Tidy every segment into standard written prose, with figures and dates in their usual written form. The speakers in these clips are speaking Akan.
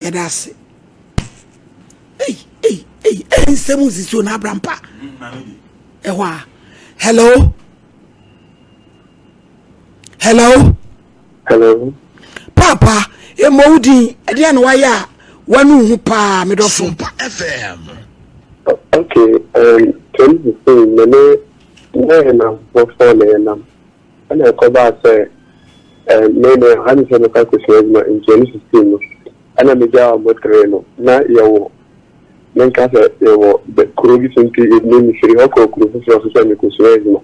Yadasi. Hey, semuzi so na brampa. Ewa. Hello. Papa, e modi, e dia no waya, wanu hu pa me do Sompa FM. Okay, tell me say na for na. Ana ko ba say me han se no ka ko se ma in 2016. Ana me ja mo treno na yawo. Men ka se yawo the kurogi senti e me firi ko kuro so so me ko se ma.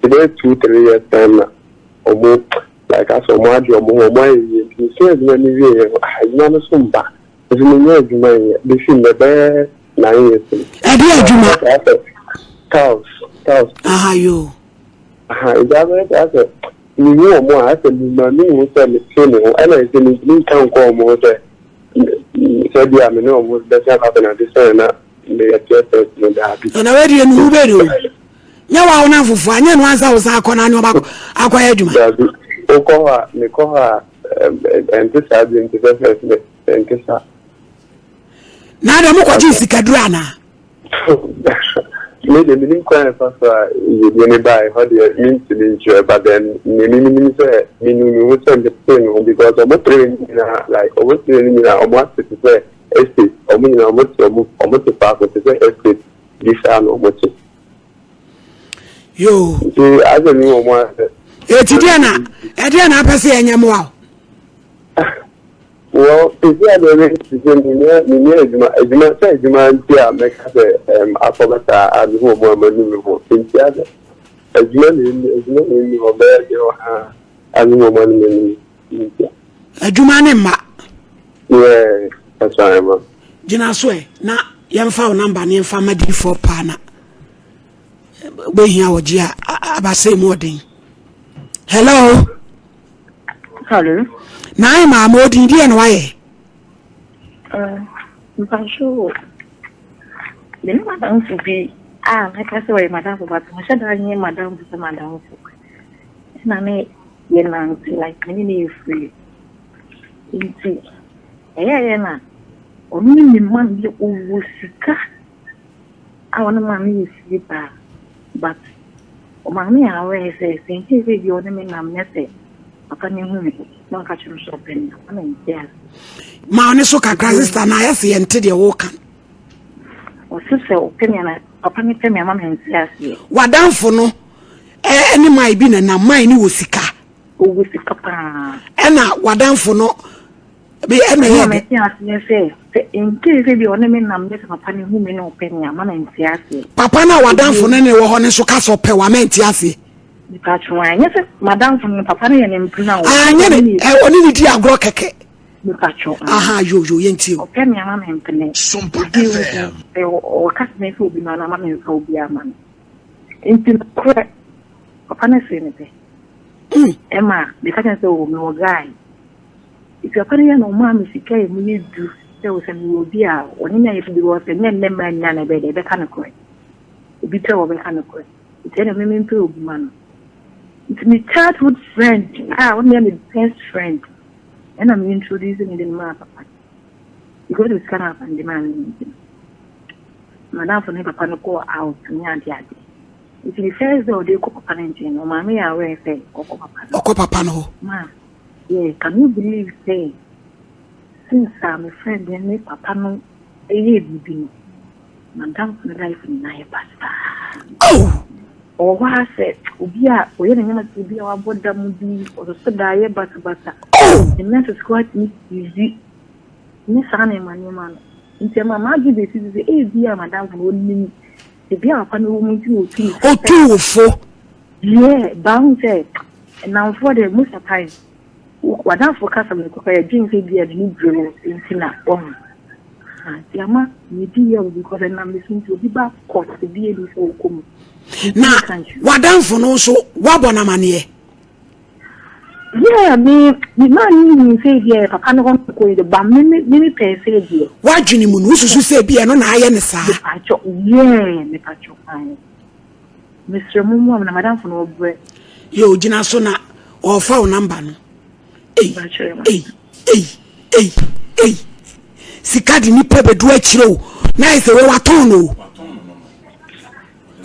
Today 2-3 years time na omo like as omo adi omo yi se na ni we na no Sompa. Is me no adwuma be fin na be 9 years. Adi adwuma. Cows. Aha yo. Aha, that's ni wo mo ase ni ma ni wo se le se no ana se ni kan ko mo se bi am no mo be se ka na de se na le ya tete no da bi na we di enu be do nya wa ona fufu anya no ansa wo sa akona ni obako akoya adwuma o ko ha ni ko ha entisa bi entisa na da mo kwaji sikadura na me the meaning quite fast you by how they mean to enjoy but then me say me we send the thing because I'm training like almost training almost to say estate or me almost to pass to say estate this and almost yo see I don't know what e ti dia na pese enyamo a well, if you are the I make a format and who more maneuver in the other. As many or bear and woman in a Jumanema. Yeah, that's why I'm. Jina swe na yamfa number ni family for pana. We here ojia abase modern. Hello. Na ma modi ndi na waye mpasho ni madam fubi na se we madam fubi ma sha da nyi madam fubi madam fubi na me ye na like me ni free inti na onu ni man bi owusika awon ma me free ba but o ma me awe se nti se bi onu me na me se papa ni hu no ka churu so pen na ntia ma one so kakra sister na yesi ente de wo kan o se o pemia na papa ni pemia ma ntia se wadanfo no eni mai bi na mai ni wo sika pa na wadanfo no be ena ye me tia se nke se bi one me nam ne papa ni hu me no pemia ma ntia se papa na wadanfo no ne wo ho ne so ka so pe wa ma ntia se Yes, madam from papa and impuna. Only the agro keke. Aha, yo, yenti. Okay, my mamma and Penny. Sompa FM. Or customers who be my mamma and so be a man. Into correct. Papa, Emma, because I saw no guy. If you're putting no mammy, she came, we do. There was a new dear, or if there was a name and none of it, the kind of correct. Be told the kind of correct. It's a women to man. It's my childhood friend. Only I'm the best friend. And I'm introducing it in my papa. You go to scan up and demand. Madame for never go out to me and daddy. If you say so, they cook parenting, or mammy, I will say, Papa no. Ma, yeah, can you believe, say, since I'm a friend, and make papa no a year be Madame for life in my pasta. Oh! Or what I said, Ubia, or any minute to be our border movie or the Sodaye Bata. Oh! The nurse is quite easy. Miss Annie, my new man. In terms of my give it is the idea, Madame, would mean to be our panel woman to 2 or 4. Yeah, bound said. And now for the most of time, what I focus on the cooker, James said, be a new drill in Sina. Yama, you deal because I'm listening to the back court, the deal is all come. Na wadanfo no so wabona mane yeah me man ni say there papa no ko de ba me pe say there wadwini mu no susu say bia no na aye ne sa me pacho ai Mr. Mumu na madam for no bre yo gina so na o fa o number no sika di nipa bedu achiro na ise we waton no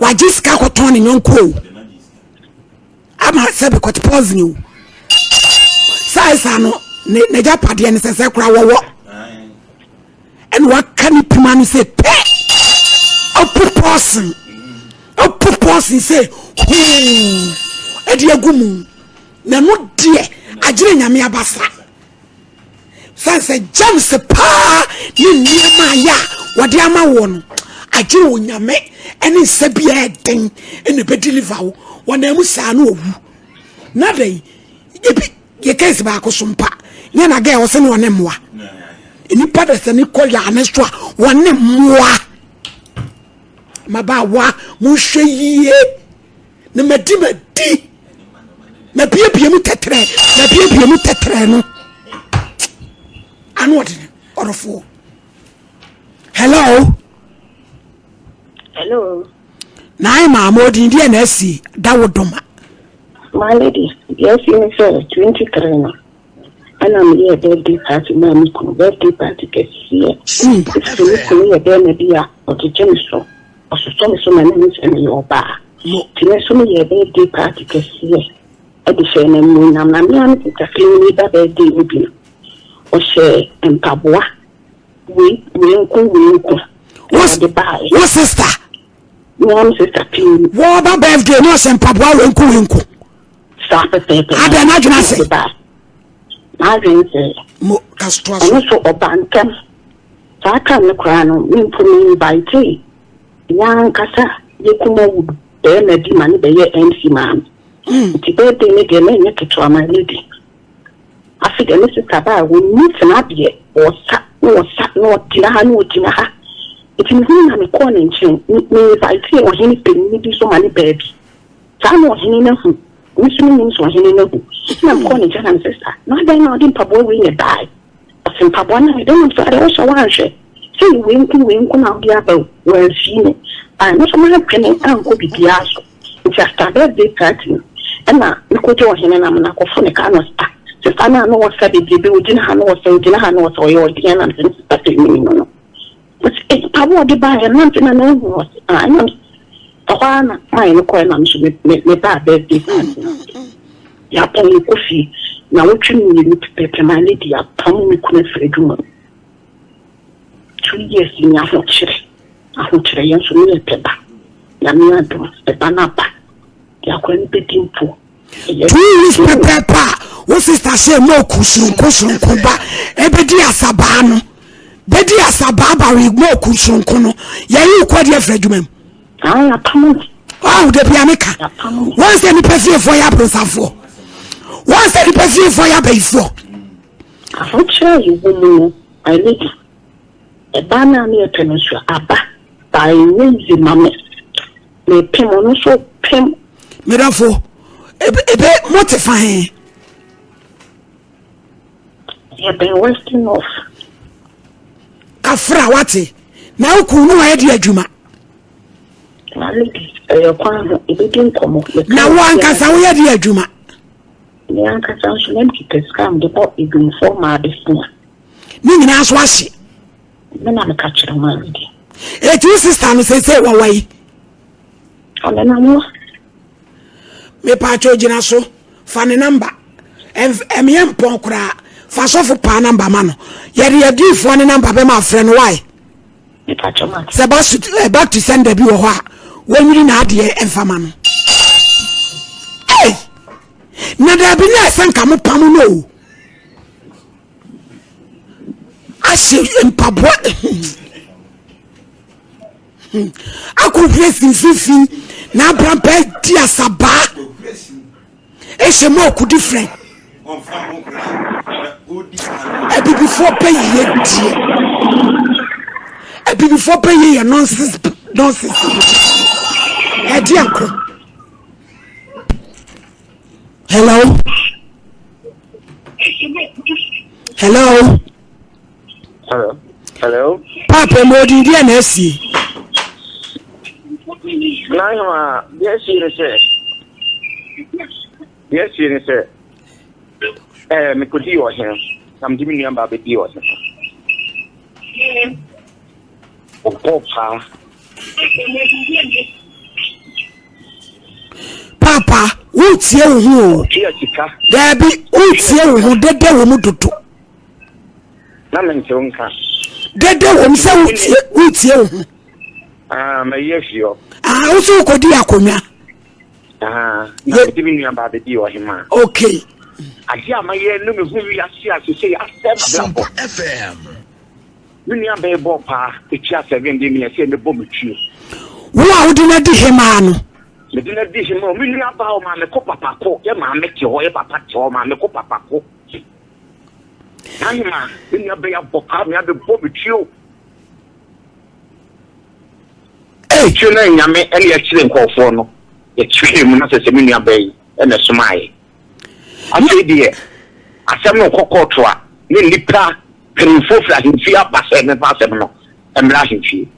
wajiska ko ton nyonko ama se be kwat pause ni sai no ne japade ne sese kura wowo and what can you man say pe opu person say edi agumu na no de agire nyame abasa sanse James pa ni niema ya wode ama wo no agire onyame ene sabia eden ene be deliver wo wona mu sa na owu na dai ye case ba ko Sompa nya na ga wo se no wona mmoa eni pada se ni ko ya ne so wona mmoa mabawa mu hwe yie na madi na pie mu tetre no anu odi orofo hello na ma modi ndi na asi dawodoma my lady yes you say 23 na ana me ye birthday party na me ko birthday party kesi so me ye na dia o ti jemiso o so na ni se me oba ti me so me ye birthday party kesi e di se na mu na me an ti ka ni ba birthday ni bi o she empaboa we nko what's the buy what sister Mom sister Pin. What about birthday? No, some papa wenku. Stop it, baby. I don't imagine I say. I didn't say. Mo castro. I'm so obankem. So I can't look around. Me put me by tea. Young Cassa, you come out. Then a demon be your MC man. The birthday make a man to my lady. I figure Mrs. Taba will meet an abye or sat no tinaha. It is not a corner in chain. Me by tea or anything, maybe so many baby. Some was in enough. Which means was in enough. I'm calling Jan and sister. Not then I didn't pabo win a die. But some pabona, I don't know. I also want to say, wink now the other well seen it. I'm not so much penny and go be piasso. It's just a birthday party. And now, you could join him and I'm not a phone canoe. The final no was said, the building Hano, so Dinahano, or your Diana and sister. But I want to buy a mountain and I know. I am calling should make that birthday party. Ya pon coffee. Now what you need to pay my lady up, Tom couldn't say woman. 2 years in your future. I want to young so near paper. Yamia do a banapa. Ya couldn't be dimple. 2 years paper. What sister say no cushion kuba. Ebedi asabano. Bedi asababa we mo cushion kono. Ya you quite your fragment. I am oh, the pianica. Once any person for your prosafo. Once any person for your base for. I will tell you, woman, I need a banner near Peninsula Abba by Winzy Mammy. May Pim on so Pim. Mirafo, a bit mortifying. You have been wasting off. Kafra wati. Now kunu idea Juma. My lady, your father, if it didn't come off the now one cassa we had the Juma. The uncle sounds empty to scam the pot you do for my business. Meaning as was she. Then I'm a catcher, my lady. A two sister say one way. And then I'm more. Me pacho jinaso, funny number. And M. Ponkra, fast off a number mano. Yet you do funny number, my friend, why? Sebastian back to send the bill. When you not here and famine. Hey! Now there be no son come up no. I see in Pabwa. I could place in Fifi. Now Brampe dear Sabah. It's a more could different. I be before paying yet. I be before paying your nonsense. Hello. Hello. Papa Modi DNSC. Naima, yes, you say. Me could you here. I'm giving you about the deal. Papa. Papa, what's your who? There be what's your who did the do. Namantonka. Did the woman say what's your Yes, you. I also could be a conya. You're giving me about the deal, him. Okay. I hear my ear, no, we are here to say, I said, Sompa FM. When you are a bopa, the chap 7 days, I said the bomb with you. Wow, did not him, man. The dinner dish, no, we are about my copa paco, your man make your papa, my copa paco. Nima, when you are a boca, me have the bomb with you. Hey, you know, you may any accident call for no. It's really not a seminar bay and a smile. I say, dear, I said no cocoa, Nilipa, can force like in fear, but 7 past 7 and blushing fee.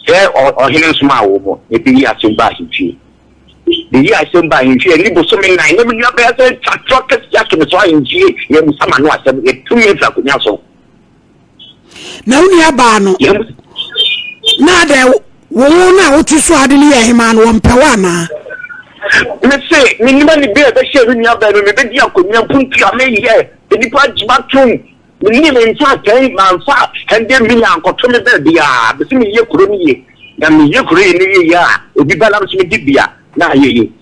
There or hidden smile, maybe you are so bad in fee. The year I sent by in fee, and you so many 9, never your better, truckers just to try in fee, you someone was 2 minutes of the now near Bano. Now there won't you swat in here, man, 1 per 1. Let's say, minimally beer, the share in your bedroom, maybe you could not put your main here, the departure bathroom. The name in fact, 10 man fat, and then me uncle to me, the same year could be, and you could in a will be balanced with Dibia. Now, ye.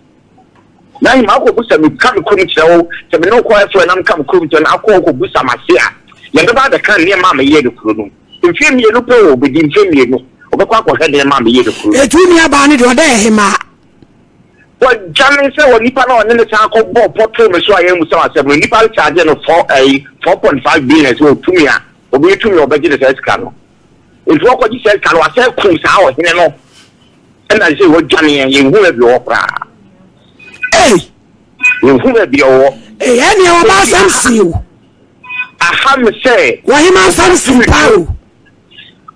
Now, my uncle come come to no quiet for an uncome come to an alcohol busa masia. You never the kind near Mamma Yedo Kuru. In film, you look over within film, you know, or the quack had their Mamma Yedo Kuru. A 2 year bonnet or there, him. Well, Johnny said, when Nippon and the Sanko bought portrait, so I am with some when Nippon charging of 4.5 billion to me, or be to your budget as Cano. If what you said, Cano, I said, Cruise out, you know. And I say, what Johnny and you will have your opera. Hey, you will have your any of us and see you. I have to say, why him and some power.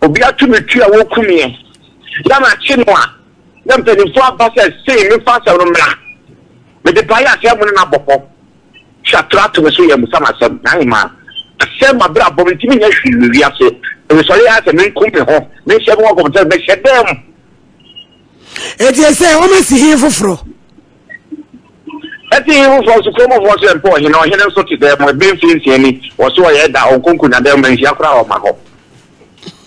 Obi atumi tua wo kumie ya na chinwa ya mpenifo abasa say me fa sa rumra me de baya se amu na bokko shatra to me so ya musama sam na ma se ma bra bo ntimi nya hwi ase me so ya se me kumpe ho me se mo ko me se dem eti say o me si hin foforo eti hin foforo so ko mo fo so empo hin no hin so ti dem mo be fin si ani wo so ya da onkunku na dem me hia kra o ma ho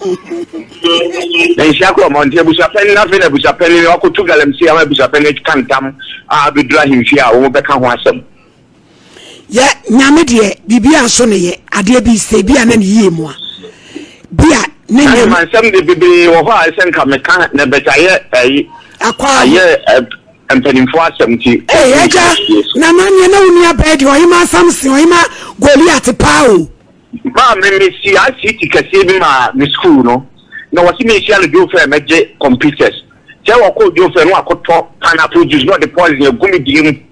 then she akọ monte bushapeni na fele bushapeni o ko tugalem si ama bushapeni kantam a bedra himfi a wo beka ho asem ye nyame de bibia so ne ye ade bi se bia na ne yie mu a bia ne ne man sem de bibi wo ho a sen ka meka na beta ye akwa ye empenimfo asem ti eja na manye na uni abedi o hima samson o hima Goliath pao ma me si Sciatica bi ma mi school no na wasi me sia no do fair meje computers se wo ko do fair no akoto pineapple juice no the poison e gumi dim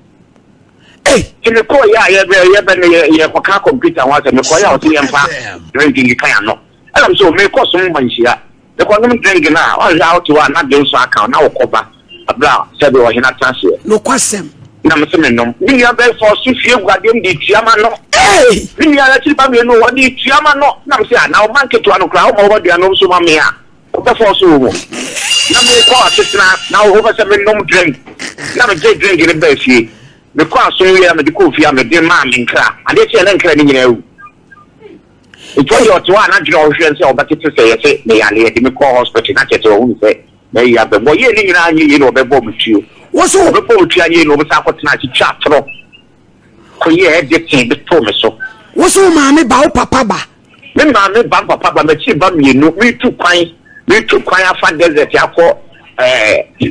kini ko ya ye ko ka computer wa se me ko ya o ti yemfa drinking kan no am so me ko so man sia the ko no drink na o ja out wa na de so account na wo ko ba abra se be o hina transe no kwasem na me se me no mi ya be for so fie guadem di tiama no mi ya la ti ba me no wo di tiama no na me se na o market wa no kra o mo wo di no so ma me a o be for so wo na me ko asitna na o ho se me no drink na me je drink ni be fie me ko aso ya me di ko fie me de ma me nkra ade che na nkra ni nyina ewu ito yo to na dro o hwe se o ba tete se ye se me ya le di me ko hospital na tete o hu se me ya be bo ye ni nyina anyi ye no be bo mutio woso be bo tua ye no be sa ko tena chi chatro ko ye e de tin be to me so woso ma me ba o papa ba me ma me ba papa ba me chi ba me no me tu kwan afa desert akọ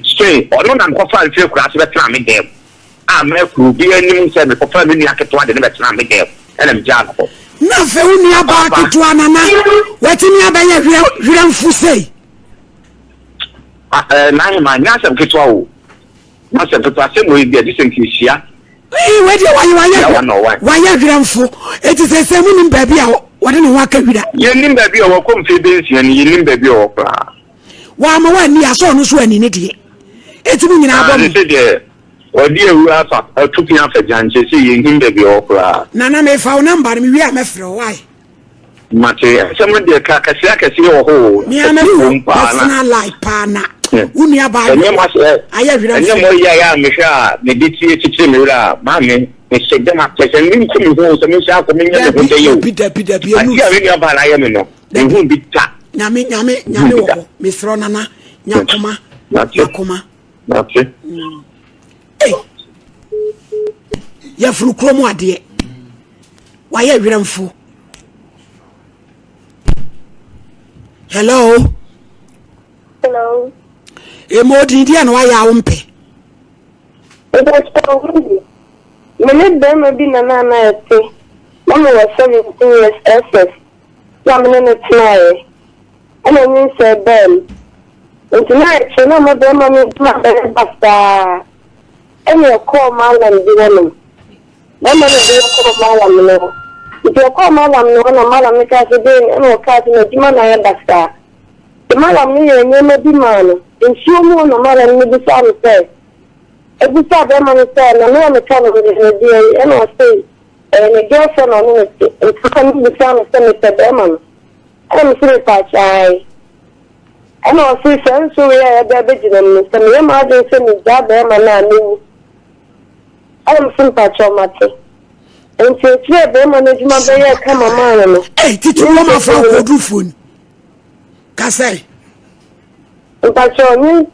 stay ono na ko fa nfe kura se be tena me dem a me ku bi anim se me ko fa me ni aketo ade ne be tena me dem ena me ja ko na fe uni aba aketo anana wetini abanye hwira mfusei na ma nya se keto o na se keto ase mo bi ade se nkisia we dey why hwira mfu eti se mu nim ba bia wode ne ho aka hwira ye nim ba bia wo ko mfe be nsia ni ye nim ba bia wo kra wa ma wa ni aso no so ani ne de eti mu nyina abo mo odi ewu afa atupi afa janje se ye nim ba bia wo kra na me fa o number me wi a me frɛ why Mate, someone de Kakasiaka see your hole. Personal life, Pana. Unia by and you must I have ya, Misha, the DT Chimura, Mammy, they shake them up, and you come home, some Misha coming in the you. I am no. They won't be tap. Yami, Miss Ronana, Yakuma, Yakuma. Okay. Hey, you're from Cromo, dear. Why are you fool? Hello. Hello. Indian, why are you pay? Many them be Nana. Mama was 17 years SS. Yamin and tonight. And I mean, say, Ben. And tonight, she no more than mammy, my basta. And you call Malam the woman. Mama, you call Malam. If you call Malam, no one, Malam, make us a day and we'll cast in a demon basta. The Malam, you never be man. And she won't know Malam, you be sorry, say. Every time I'm on the side, I know I'm a kind of a dear, and I'll say, and a girlfriend on it, and come to the sound of Senator Berman. I'm a silly patch, and I'll say, so we are a baby, some young mother send me that Berman and me. I'm some patch on my tea. And so it's where Berman is my baby, come a man. Hey, teach you one from the phone. Cassay. But your new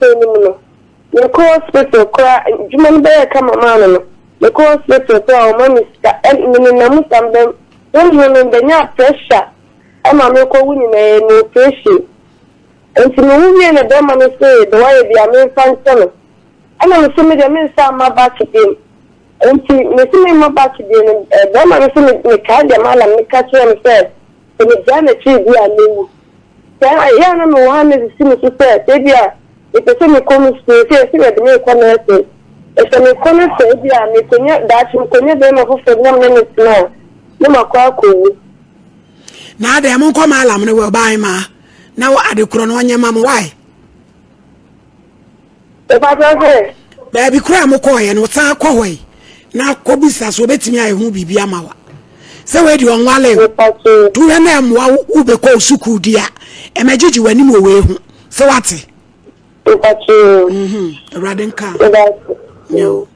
the course hospital cry, Juman Bear come a man. The course hospital cry, Mammy, and Minamus and them. Don't remember the pressure. I'm a local winning a new patient. And to me, and the Berman say, the way the American son. And I'm assuming the minister my back again. And to me, my back again, Berman is in the car, the man, and the catcher and said, and the Janet tree be a new. I am one is the same to say, if the same comes to say, the new commerce, if the commerce say, yeah, me could that you could never for 1 minute now. No, my quack. Now the among come alam will buy ma. Now I do crown on your mamma. Why? If I don't say, baby, cram McCoy and what's our coy. Now Cobisas will bet me I won't be Biamawa. So where do you want to do an M who be called Suku dear? And my judge when you away. So what's Radinka. No.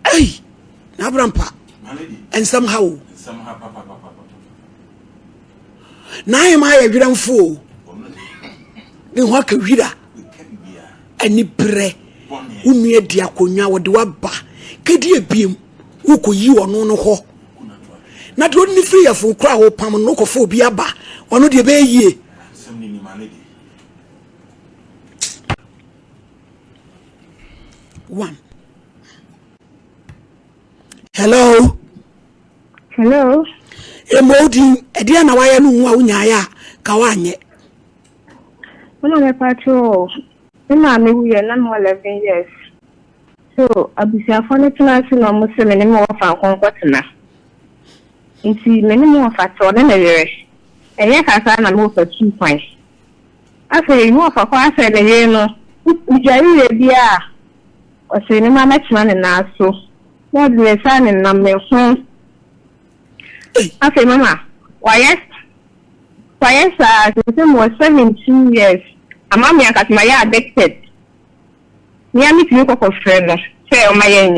Hey, now, Grandpa. And somehow. Now am I a grand fool? Then what can read? Any bre, who near Diaconia or Duaba, Kadia beam, who could you or no ho? Not only free of full crowd or Pamanocophobia ba, or not the bay ye. One. Hello. Hello. Emodin, Ediana Wayanu Wanyaya, Kawanye. When I'm a patrol, we are 11 years. So, I'll be a funny class in almost many more of our conqueror. And see many more factors than a year. And yet, I can move for 2 points. I say, more for class and a year, no. Ujari Bia or cinema next man and also. What do they sign in number phone? I say, Mama, why, sir, the was 17 years. A mammy got my addicted. Near me to look up a friend, say, oh, my young.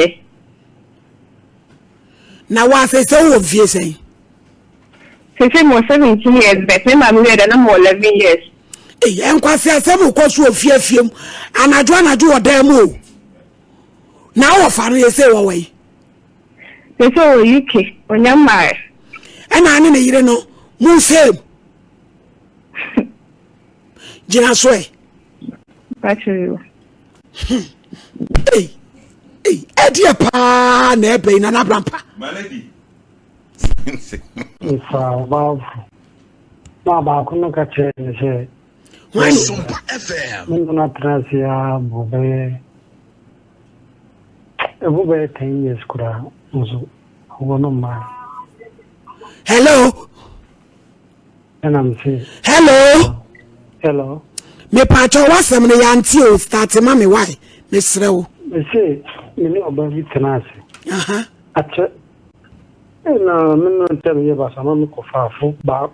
Now, I say so obvious. Say, was 17 years, but remember, we had more 11 years. Eh, and quite some course of fear film, and I do a demo. Now, I say away. They say, UK, when you're married. And I need no moon same. Jina sway. Back to you. Hey, Edia pa, nebe, nana brampa. My lady. If Baba couldn't catch it, Why Sompa FM. not Tracia, Bobe. A Bobe 10 years could have one of my. Hello. And I'm saying, Hello. Me pacho wasam ne yanti o start mama why? Miss Rew. I say, you know about it. Uh-huh. At na me tell you about some of the ba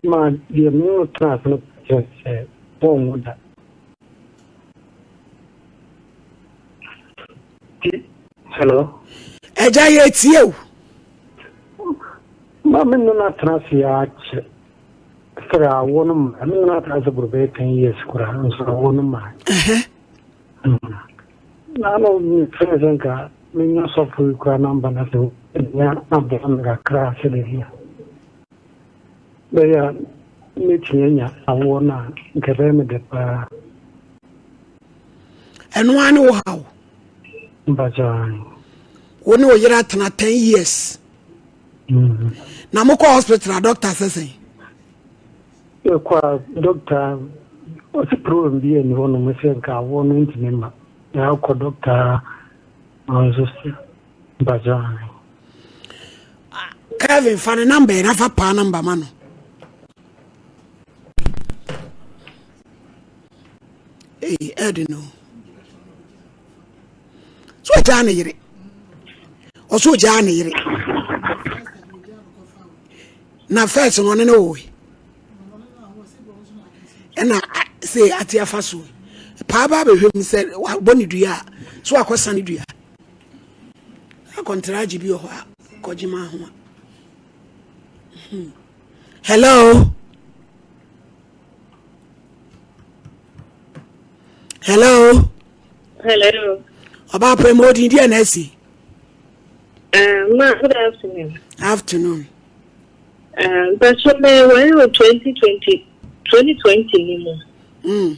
ma the no trans just say bon that hello eja ye tie o ma me no trans ya che kra wonum me no trans burbe 10 years kura so wonum ma na no me presenka me no so fu kura number na so ya na bonga kra se le dia ya me tienya awona nkebe me de pa eno ane wo hawo mbajan woni wo yira tena 10 years na mo ko hospital doctor say kwa doctor o si problem bi ni wono me se ka wono ntime ma ya ko doctor onzo si mbajan Kevin fan number na fa pa number mano I don't know. So Johnny yiri. O so Johnny yiri. Na first no ne no we. And I say atia faso. Pa ba be hwem say wa boni dua so akosa ne dua. A contract bi o ho a kojima ho. Hello. Hello. Hello. About promoting the NSC. Good afternoon. Afternoon. But so when 2020 anymore. Now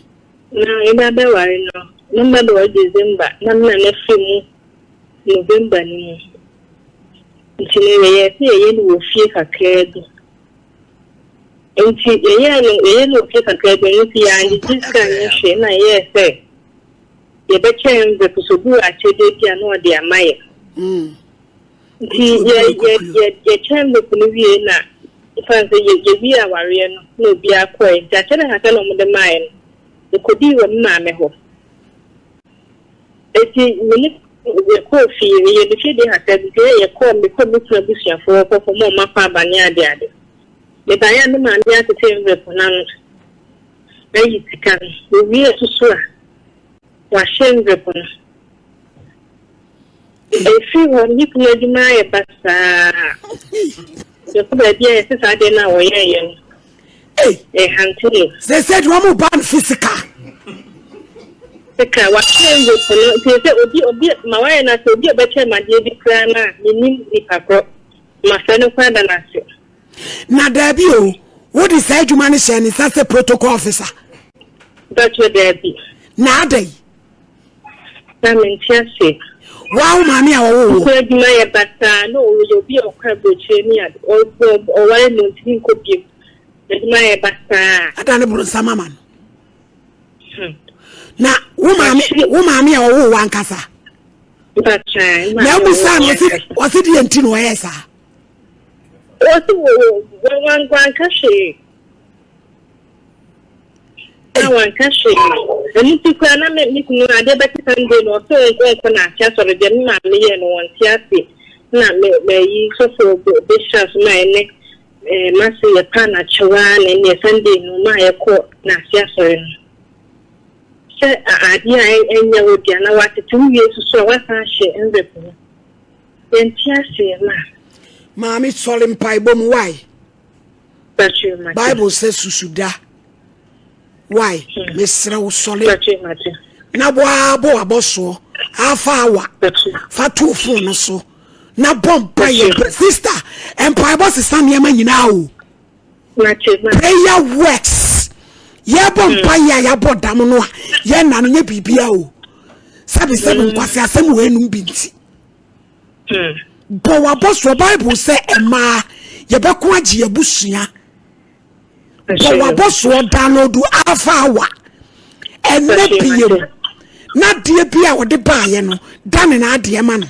in that way, no matter what December, no matter November anymore. Until you will feel a cleared. Until you will feel a cleared, and this kind of yes, you better the possible actually no dia mai ye chen the police na fancy ye be a warrior no be a coin that ha ka no de mai the kodi wo na me ho eti we ko fi ye de fi de ha ka bi ye ko me ko bi tro bi sia fo ko mo ma pa ba ni ade ade le ba ya no ma ni ate te nve ko na no na yi tikan we to so Washing the pon. If you want, you can deny a bassa. You could be a Saturday now or a hunting. They said one more ban physical. The car was saying would be my way and I could be a better my dear Crana, meaning the papa, my son of father. Now, Debbie, what is that you manage and is that a protocol officer? That's what there be. Now, they. Chelsea. Wow, mammy, oh, my but no, you'll be a crab or why nothing could be. My but I don't know some man. Now, woman, oh, one casa. But now, was it the Antino, yes, sir? One grand cachet. I want cash. And if you can make me know, I did better Sunday or so open a chest or a gentleman, and one Tiasi. Not may so bishops, my neck, Massey, a pan at Chawan, and your Sunday, no, my court, Nasiasorin. Say, idea, and you would be an hour 2 years so what I share in the then Tiasi, Mammy, solemn pie bomb, why? But you, Bible says Susuda. Why, Mr. Solid? Na boabo aboso, half hour, fatu phone so. Na bomb prayer, sister, and pie boss is some yaman now. Prayer works. Ya bomb prayer, ya bod damono, ya nanu ye bibia. Sabi 7 kwasi asem we num binti. Bo aboso Bible say ema ye beko agi abusua. But what was what download half hour and not be not dear Pia or the buyer, done in our dear man.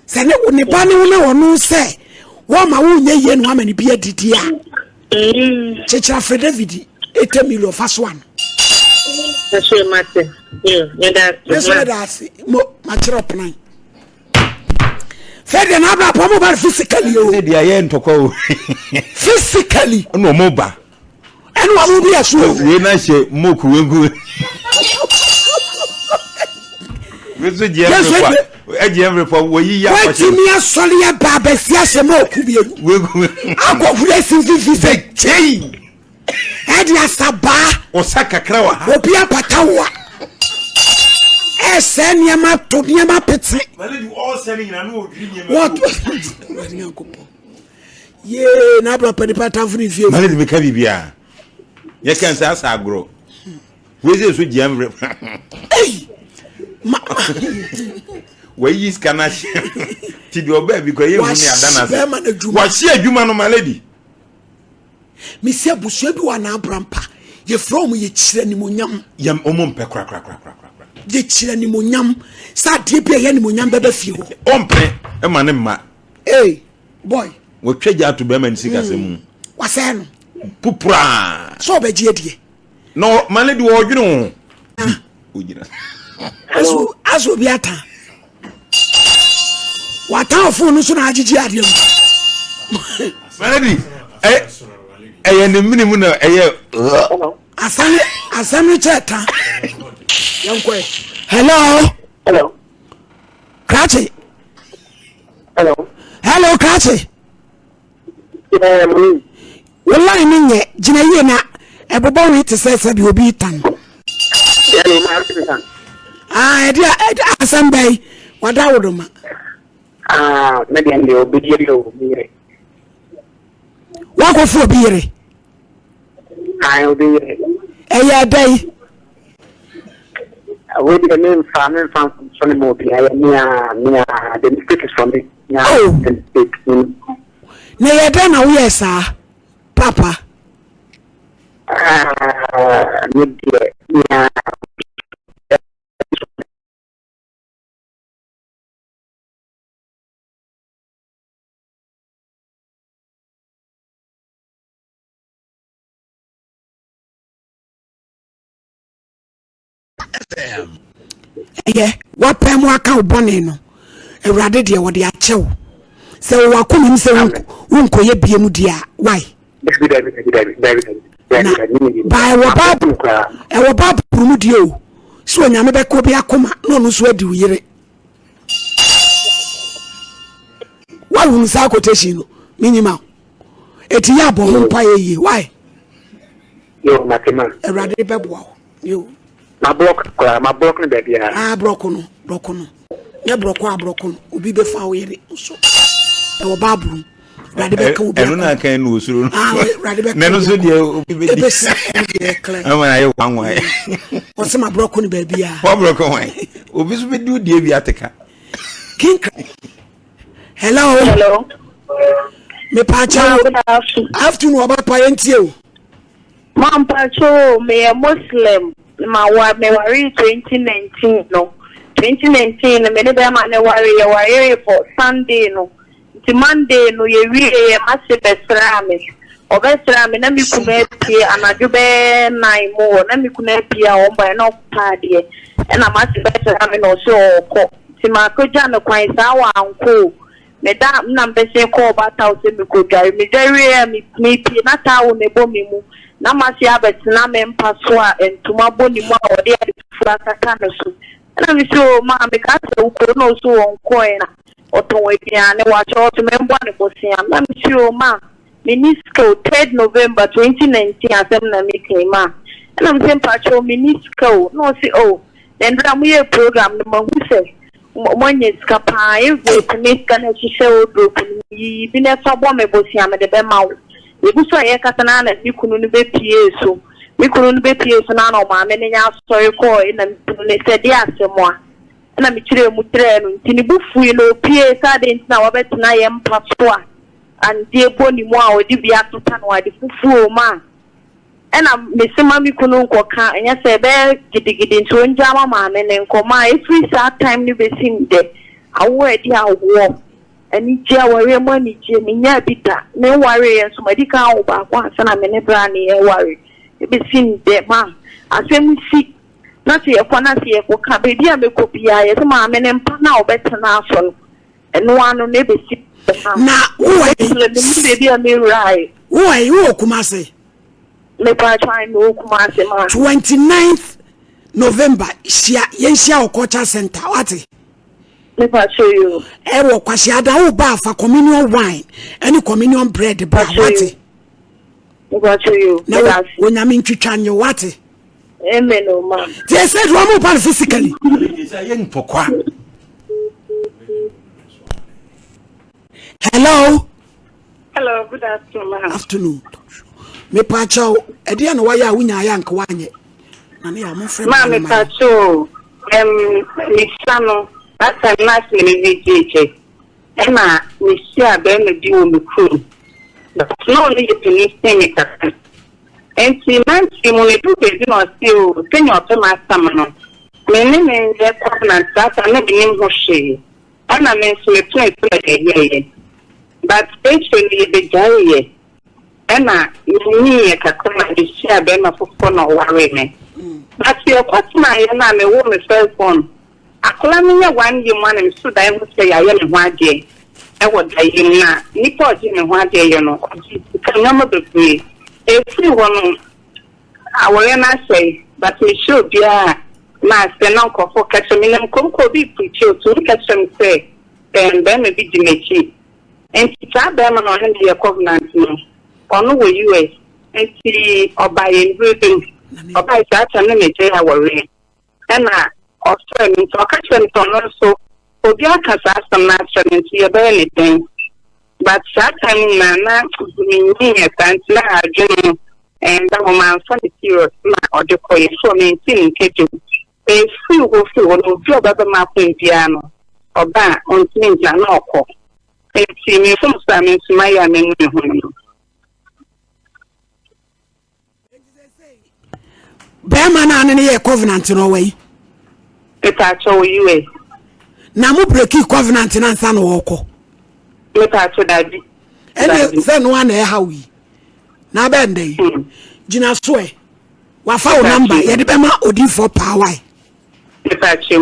Send it when the banner or no say, what my own yen woman be a DTR. Chicha Fredevidi, 8 million first one. That's your matter. Yeah, that's much up. Said the number of mobile physically. Said the ayen to call physically. No mobile. And what will be a show? We not say Moku. With the GM report, where you are watching me a solia babesia Moku. I'm going to listen to this chain. Edia Saba Osaka Krawa Opia Patawa Seniama to Niama Petse. All selling what? Ye, Nabra Pedipata Free. Malady Micabia. You can say, I grow. Where is with Jam? Where is Canash? Tidio Baby, because you have done as what's here, you man, my lady. Monsieur Bushebu and Abrampa, ye from ye chilenimunyam, yam omumpe crack. Ye chilenimunyam, sat deep yenimunyam bebe few. Ompe, a manema. Hey, boy, we trade out to Beman Sigasem. What's an Pupra? So be jedi. No, my lady, you know. As will be at her. What our phone is on Ajiadium. My lady, eh? And the minimum Assembly Chata. Hello, Cratchy. Hello, Cratchy. Well, I mean, Jinayana, a bobby to say that you'll be done. Dear Assembly, what I would do. Maybe I'll be here. What for beer? I'll be a day. I will be the name from Sonimobi. I am near the mistake is from me. Oh, nay, I don't know, yes, sir. Papa. Yeah, what time work out bonino? A rather dear what they are chow. So, what come in say, won't ye be a mudia? Why? By our Bob Mudio. So, I never could be a coma, no, swear do ye. What will say quotation? Minimum. Etiabo, pay why? You're Matima, a rather bebo. You. My broken baby. Broken. Ya broken. Ubi be far away. So, our babu. Radibeka. I can lose. Radibeka. Never dear. I one way. What's my broken baby? What broken way? Ubi be do dear Viatica. King. Hello. Me pacha. Afternoon about Payentio. Mom Pacho, me a Muslim. My wife may worry 2019 no 2019 many be man worry for Sunday no ti Monday no ye wie massive besrame obesrame na mi kuma pie anadwo be 9 mo na mi kuna pie a omba na opade e na massive besrame no so ko ti makoja no kwan sa wa anko me da na mbese ko ba taw se mi ko dware mi dare mi pie na tawo ne bo mi mu na masi abetina mempa so a entuma boni mu a wode ade fura kaka no so na mi so ma me ka se ukoro no so won koe na oton we bia ne wa cho to membo ne bosia na mi so ma minisco 3 November 2019 asem na mi kema na mi sempa cho minisco no si o then ra mu ye program no ma hu se mo nye skapa e go me ka na chi se o do yi bi ne fa bo me bosia me de be ma Ebuso aye katana na mikunu no be pie so na no ma me nya story ko na mikunu ne se dia asemo a na mi kire mu tre no ntini bufu no pie sa de ntina wa betina ye mpaso a ande boni mu a odi bia tota no ade fufu ma ena mesema mikunu nkoka enya se be gidigidi nto njama ma me ne nkoma every sad time ni be sim de awo edi awo ani jia wari mo ni je mi nya bita me wari en so medika wo ba kwa sana me ne bra ne e wari e be sin de ma asem si na se e kwa na se e ko ka be dia me ko bia ye so ma me ne mpa na obetena so no one no be see na who baby am right who Kumasi me pa try no Kumasi ma 29th November Yensia Culture Center what me pa show you ewo kwasi ada wo ba fa communion wine any communion bread ba what me pa show you na wonyame ntwitwa nye what amen o ma they said one more physically hello good afternoon afternoon me pa chow e de na waya wunya ya nka wanye na me am friend ma me pa chow mi sano that time last minute VJ ema mi sia be me di wo me kru but no only the police thing ka and si man si mo le du be no si o kenyo pe ma sama no me ne je covenant that na be nim ho hwe ana me so me plan to but actually the guy ena ni ka kuma di sia be ma fofo na ware me but your customer na me wo me cell phone akola me nya 1 year man me so dai ho say ya ye me ho ade e wo dai na ni ko ji me ho ade ye no kan na mo be e free one awore na say but me show bia na say na ko for catch me na ko bi preach to catch me say and then me be di mechi and that them no hand the covenant no ono wo US and see obaye everything obaye that na me say awore na Australia to catch them to so obi aka sa some na challenge ye be anything but that time na me ni na adwene and that woman for the serious na ode koye so me tin keju e fi wo no bi oba ma pin piano oba on tin ja na okọ e ti me from Samin Sumaya me ni ho be man na ne ye covenant no way eta cho US na mo break covenant na nsa no okọ eta cho dadi ene se no na e hawi na bende gina so e wa fa o number ye de be ma odi for power eta cho